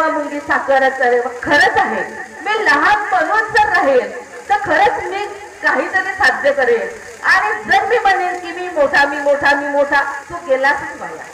व मुंगी साखरच रे. खरंच आहे, मी लहान म्हणून जर राहील तर खरंच मी काहीतरी साध्य करेल. आणि जर मी म्हणेन की मी मोठा मी मोठा मी मोठा, तू गेलाच वाया,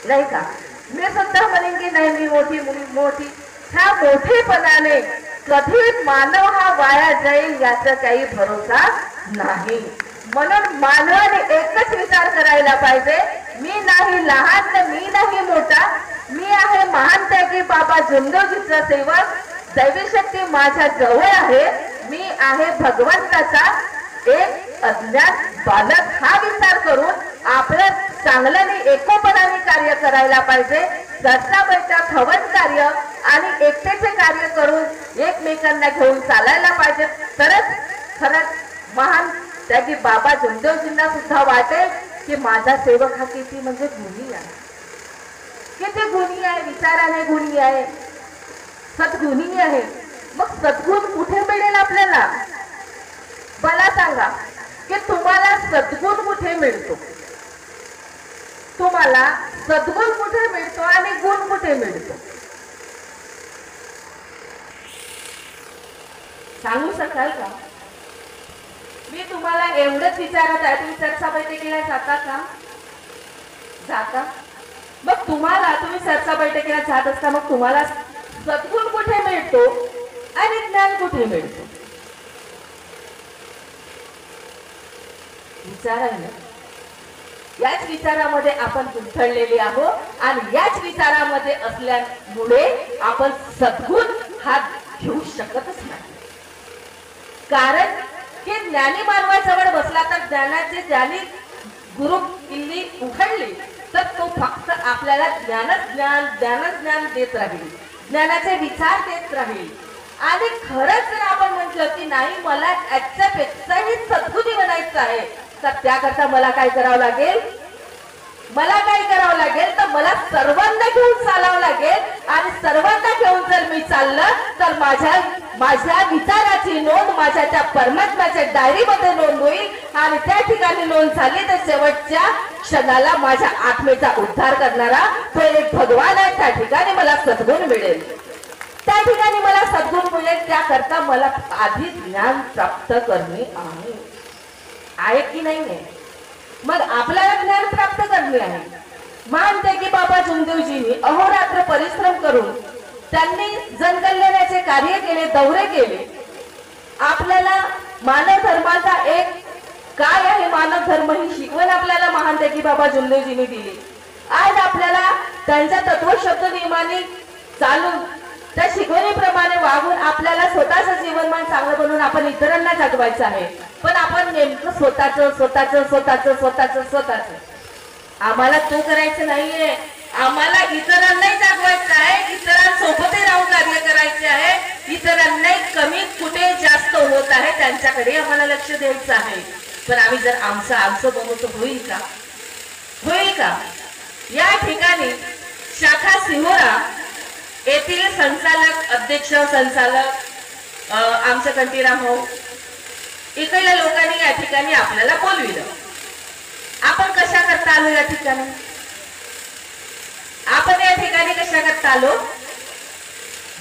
नाही का. मी सुद्धा म्हणेन की नाही मी मोठी मुली मोठी. ह्या मोठेपणाने कधी मानव हा वाया जाईल याचा काही भरोसा नाही. म्हणून मानवाने एकच विचार करायला पाहिजे, मी नाही लहान तर मी नाही मोठा, मी आहे महान त्यागी बाबा जुंदोजीचा सेवक. दैवी शक्ती माझ्या जवळ आहे, मी आहे भगवंताचा एक अज्ञात बालक. हा विचार करून आपल्या चांगल्याने एकोपणाने कार्य करायला पाहिजे. घरच्या बैठक हवन कार्य आणि एकट्याचे कार्य करून एकमेकांना घेऊन चालायला पाहिजे. तरच खरंच महान त्यागी बाबा जुंदेवजींना सुद्धा वाटेल की माझा सेवक हा किती म्हणजे गुणी आहे, किती गुणी आहे, विचाराने गुणी आहे, सद्गुणी आहे. मग सद्गुण कुठे मिळेल आपल्याला? मला सांगा की तुम्हाला सद्गुण कुठे मिळतो? तुम्हाला सद्गुण कुठे मिळतो आणि गुण कुठे मिळतो? सांगू शकाल का? मी तुम्हाला एवढंच विचारत आहे, तुम्ही चर्चा बैठकीला जाता का? जाता. मग तुम्हाला तुम्ही चर्चा बैठकीला जात असता, मग तुम्हाला सद्गुण कुठे मिळतो आणि ज्ञान कुठे मिळतो? विचार आहे ना. याच विचारामध्ये आपण गुंतलेले आहोत आणि याच विचारामध्ये असल्यामुळे आपण सद्गुण हा घेऊ शकतच नाही. कारण की ज्ञानी मानवाजवळ बसला तर ज्ञानाचे ज्याने गुरु किल्ली उघडली तर तो फक्त आपल्याला ज्ञान देत राहील, ज्ञानाचे विचार देत राहील. आणि खरंच जर आपण म्हटलं की नाही मला याच्यापेक्षाही सद्गुणी बनायचं आहे, तर त्याकरता मला काय करावं लागेल? मला काय करावं लागेल तर मला सर्वांना घेऊन चालावं लागेल. आणि सर्वांना घेऊन जर मी चाललं तर माझ्या विचाराची नोंद माझ्या त्या परमात्म्याच्या डायरीमध्ये नोंद होईल आणि त्या ठिकाणी नोंद झाली तर शेवटच्या क्षणाला माझ्या आत्मेचा उद्धार करणारा तो एक भगवान आहे. त्या ठिकाणी मला सद्गुण मिळेल, त्या ठिकाणी मला सद्गुण मिळेल. त्याकरता मला आधी ज्ञान प्राप्त करणे आहे की नाही? मग आपल्याला ज्ञान प्राप्त करणे आहे. मानते की बाबा जुंदेवजींनी अहोरात्र परिश्रम करून त्यांनी जनकल्याणाचे कार्य केले, दौरे केले. आपल्याला मानव धर्माचा एक काय आहे, मानव धर्म ही शिकवण आपल्याला महान की बाबा जुंदेवजींनी दिली. आज आपल्याला त्यांच्या तत्वशब्द नियमाने चालून त्या शिकवणीप्रमाणे वागून आपल्याला स्वतःचं जीवनमान चांगलं बनवून आपण इतरांना जगवायचं आहे. पण आपण नेमकं स्वतःच आम्हाला तो करायचं नाहीये. आम्हाला इतरांनाही जगवायचं आहे, इतरांसोबतही राहून कार्य करायचे आहे. इतरांनाही कमी कुठे जास्त होत आहे त्यांच्याकडे आम्हाला लक्ष द्यायचं आहे. पण आम्ही जर आमचं बनवू तर होईल का? होईल का? या ठिकाणी शाखा सिहोरा येथील संचालक अध्यक्ष संचालक आमचे कंटीराम भाऊ इकडल्या लोकांनी या ठिकाणी आपल्याला बोलविलं. आपण कशा करता आलो या ठिकाणी? आपण या ठिकाणी कशा करता आलो?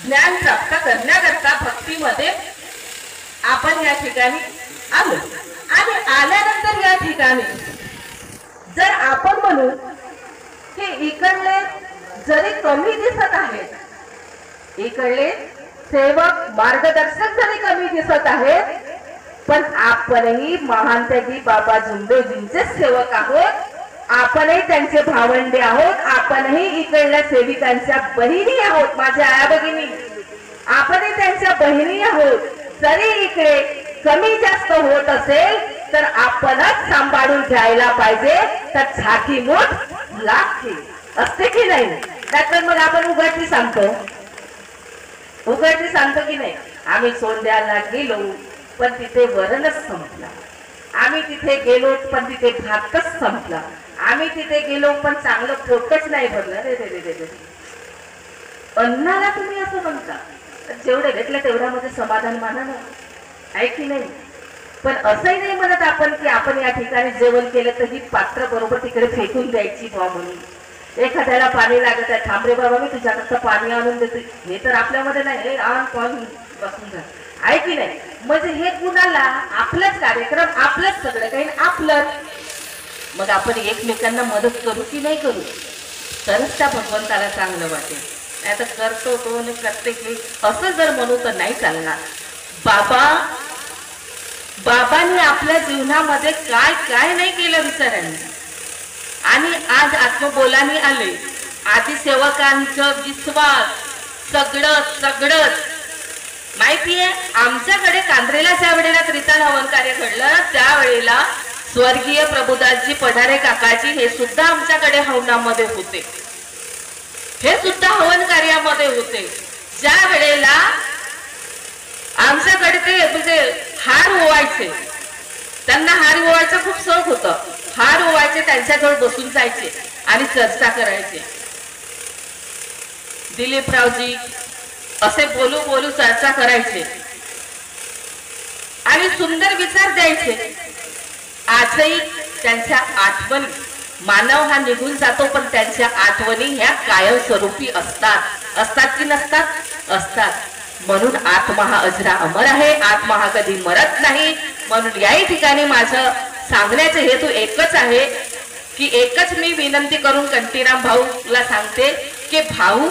ज्ञान प्राप्त करण्याकरता भक्तीमध्ये आपण या ठिकाणी आलो. आणि आल्यानंतर या ठिकाणी जर आपण म्हणू की इकडले जरी कमी दिसत आहेत, इकडले सेवक मार्गदर्शक जरी कमी दिसत आहेत, पण आपणही महान त्यागी बाबा जुंदेवजींचे सेवक आहोत. आपणही त्यांचे भावंडे आहोत. आपणही इकडल्या सेविकांच्या बहिणी आहोत. माझ्या आया भगिनी, आपणही त्यांच्या बहिणी आहोत. जरी इकडे कमी जास्त होत असेल तर आपणच सांभाळून घ्यायला पाहिजे. तर झाकी मोठ लागते असते की नाही? त्यातून मग आपण उघडती सांगतो की नाही? आम्ही सोंद्याला गेलो पण तिथे वरणच संपला. आम्ही तिथे गेलो पण तिथे भातच संपला. आम्ही तिथे गेलो पण चांगलं पोटच नाही भरलं. रे अन्नाला तुम्ही असं म्हणता. जेवढे भेटलं तेवढ्यामध्ये समाधान माना ना, आहे की नाही? पण असंही नाही म्हणत आपण की आपण या ठिकाणी जेवण केलं तर ही पात्र बरोबर तिकडे फेकून द्यायची बा म्हणून. एखाद्याला पाणी लागत आहे, थांब रे बाबा मी तुझ्याकरता पाणी आणून देते, हे तर आपल्यामध्ये नाही, हे आण पाणी बसून जा, आहे की नाही? म्हणजे हे कुणाला आपलाच कार्यक्रम, आपलंच सगळं काही आपलं. मग आपण एकमेकांना मदत करू की नाही करू, तरच त्या भगवंताला चांगलं वाटेल. नाही तर करतो तो आणि प्रत्येक वेळी असं जर म्हणू तर नाही चालणार. बाबांनी आपल्या जीवनामध्ये काय काय नाही केलं विचारांनी, आणि आज आत्मबोलानी आले. आधी सेवकांचं विश्वास सगळंच माहितीये. आमच्याकडे कांद्रेला ज्या वेळेला त्रिताल हवन कार्य घडलं त्यावेळेला स्वर्गीय प्रभुदासजी पठारे काकाजी हे सुद्धा आमच्याकडे हवनामध्ये होते, हे सुद्धा हवन कार्यामध्ये होते. ज्या वेळेला आमच्याकडे ते म्हणजे हार ओवायचे, त्यांना हार ओवायचा खूप शौक होता. हार ओवायचे, त्यांच्याजवळ बसून जायचे आणि चर्चा करायचे. दिलीपरावजी असे बोलू बोलू चर्चा करायचे आणि सुंदर विचार द्यायचे. आजही त्यांच्या आठवणी, मानव हा निघून जातो पण त्यांच्या आठवणी ह्या कायमस्वरूपी असतात की नसतात? असतात. म्हणून आत्मा हा अजरा अमर आहे, आत्मा हा कधी मरत नाही. म्हणून याही ठिकाणी माझं सांगण्याचे हेतू एकच आहे की एकच मी विनंती करून कंटीराम भाऊला सांगते की भाऊ,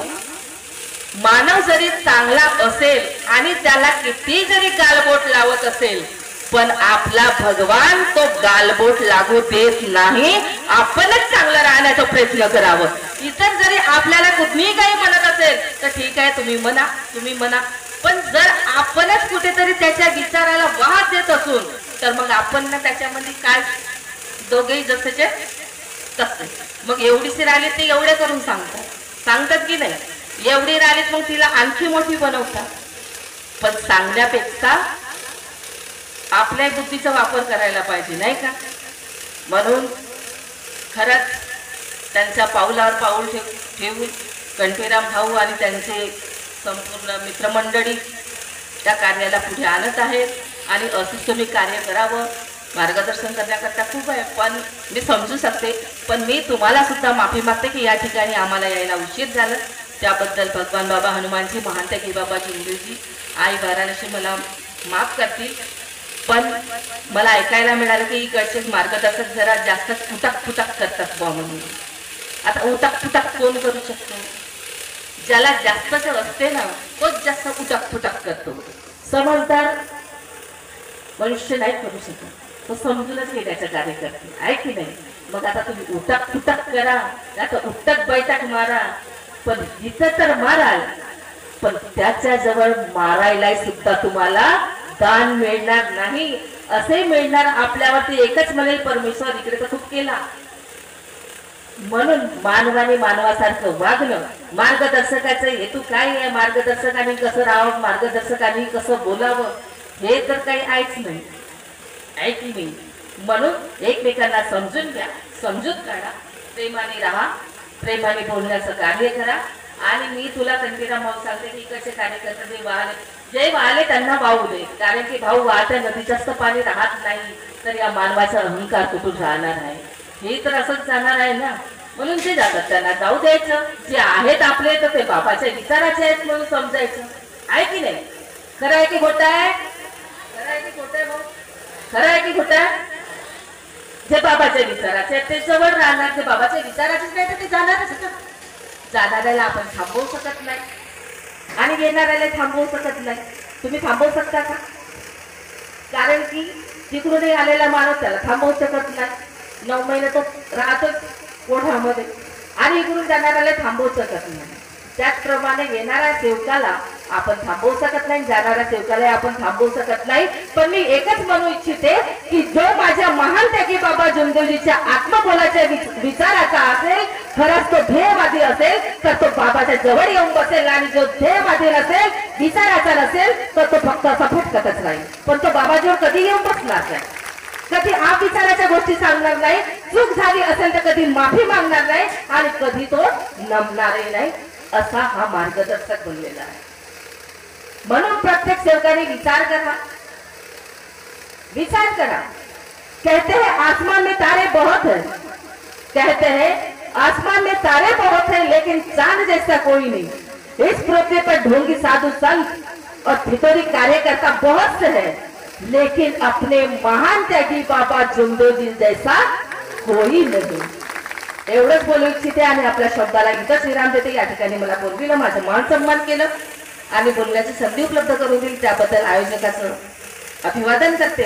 मानव जरी चांगला असेल आणि त्याला किती जरी गालबोट लावत असेल, पण आपला भगवान तो गालबोट लागू देत नाही. आपणच चांगलं राहण्याचा प्रयत्न करावं. इतर जरी आपल्याला कुठलीही काही म्हणत असेल तर ठीक आहे, तुम्ही म्हणा, पण जर आपणच कुठेतरी त्याच्या विचाराला वाद देत असून तर मग आपण ना त्याच्यामध्ये काय, दोघेही जसेचे तसे. मग एवढीशी राहिली ते एवढे करून सांगतात की नाही? एवढी राहिलीत मग तिला आणखी मोठी बनवतात. पण सांगण्यापेक्षा आपल्या बुद्धीचा वापर करायला पाहिजे, नाही का? म्हणून खरंच त्यांच्या पाऊलावर पाऊल ठेवून कंठीराम भाऊ आणि त्यांचे संपूर्ण मित्रमंडळी त्या कार्याला पुढे आणत आहेत आणि असंच तुम्ही कार्य करावं. मार्गदर्शन करण्याकरता खूप आहे, पण मी समजू शकते. पण मी तुम्हाला सुद्धा माफी मागते की या ठिकाणी आम्हाला यायला उशीर झाला. त्याबद्दल भगवान बाबा हनुमानजी, महांतगी बाबा जिंदूजी, आई वाराणसी मला माफ करतील. पण मला ऐकायला मिळालं की इकडचे मार्गदर्शक जरा जास्तच फुटाक करतात बा म्हणून. आता उटाक कोण करू शकतो? ज्याला जास्तच असते ना तोच जास्त उटाक करतो. समजदार मनुष्य नाही करू शकत, तो समजूनच घेण्याचं कार्य करते, आहे की नाही? मग आता तुम्ही उटाक करा, आता उटक बैठक मारा, पण इथं तर माराल, पण त्याच्या जवळ मारायला सुद्धा तुम्हाला दान मिळणार नाही. असे मिळणार आपल्यावरती एकच मिळेल, परमेश्वर. इकडे तर खूप केला. म्हणून मानवाने मानवासारखं वागणं. मार्गदर्शकाचा हेतू काय आहे? मार्गदर्शकाने कसं राहावं, मार्गदर्शकाने कसं बोलावं, हे तर काही आहेच नाही, आहे की नाही? म्हणून एकमेकांना समजून घ्या, समजूत काढा, प्रेमाने राहा, प्रेमाने बोलण्याचं कार्य करा. आणि मी तुला कंटीराम भाऊ सांगते की इकडचे कार्यकर्ते जे वाहले त्यांना वाहू दे, कारण की भाऊ वाहत्या नदी जास्त पाणी राहत नाही तर या मानवाचा अहंकार कुठून राहणार आहे? हे तर असंच जाणार आहे ना. म्हणून जे जातात त्यांना जाऊ द्यायचं. जे आहेत आपले तर ते बाबाच्या विचाराचे आहेत म्हणून समजायचं, आहे की नाही? खरं आहे की खोटं आहे? खरं आहे की खोटं आहे भाऊ? खरं आहे की खोटं आहे? जे बाबाच्या विचाराचे आहेत ते जवळ राहणार, जे बाबाच्या विचाराचेच नाही तर ते जाणारच. जाणाऱ्याला आपण थांबवू शकत नाही आणि येणाऱ्याला थांबवू शकत नाही. तुम्ही थांबवू शकता का? कारण की तिकडूनही आलेला माणूस त्याला थांबवू शकत नाही. 9 महिने तो राहतोच कोठामध्ये आणि इकडून जाणाऱ्याला थांबवू शकत नाही. त्याचप्रमाणे येणाऱ्या सेवकाला आपण थांबवू शकत नाही, जाणाऱ्या सेवकाला आपण थांबवू शकत नाही. पण मी एकच म्हणू इच्छिते की जो माझ्या महान त्यागी बाबा जिंदूजीच्या आत्मबोलाच्या विचाराचा असेल, खरंच तो ध्येयवादी असेल तर तो बाबाच्या जवळ येऊन बसेल. आणि जो ध्येयवादी नसेल, विचाराचा नसेल तर तो फक्त असा फुटकतच राहील. पण तो बाबाजवळ कधी येऊन बसणार नाही, कधी आप विचाराच्या गोष्टी सांगणार नाही, चूक झाली असेल तर कधी माफी मागणार नाही आणि कधी तो नमणारही नाही. असा हा मार्गदर्शक बनलेला आहे. म्हणून प्रत्येक सेवकाने विचार करा. कहते हैं आसमान में तारे बहुत हैं, कहते हैं आसमान में तारे बहुत हैं लेकिन चांद जैसा कोई नहीं। इस पृथ्वी पर ढोंगी साधु संत और भितोरी कार्यकर्ता बहुत से हैं लेकिन अपने महान त्यागी बाबा जुंदोजी जैसा कोई नहीं। एवढंच बोलू इच्छिते आणि आपल्या शब्दाला इथंच विराम देते। या ठिकाणी मला बोलविलं, माझं मान सन्मान केलं आणि बोलण्याची संधी उपलब्ध करून दिली त्याबद्दल आयोजकाचं अभिवादन करते।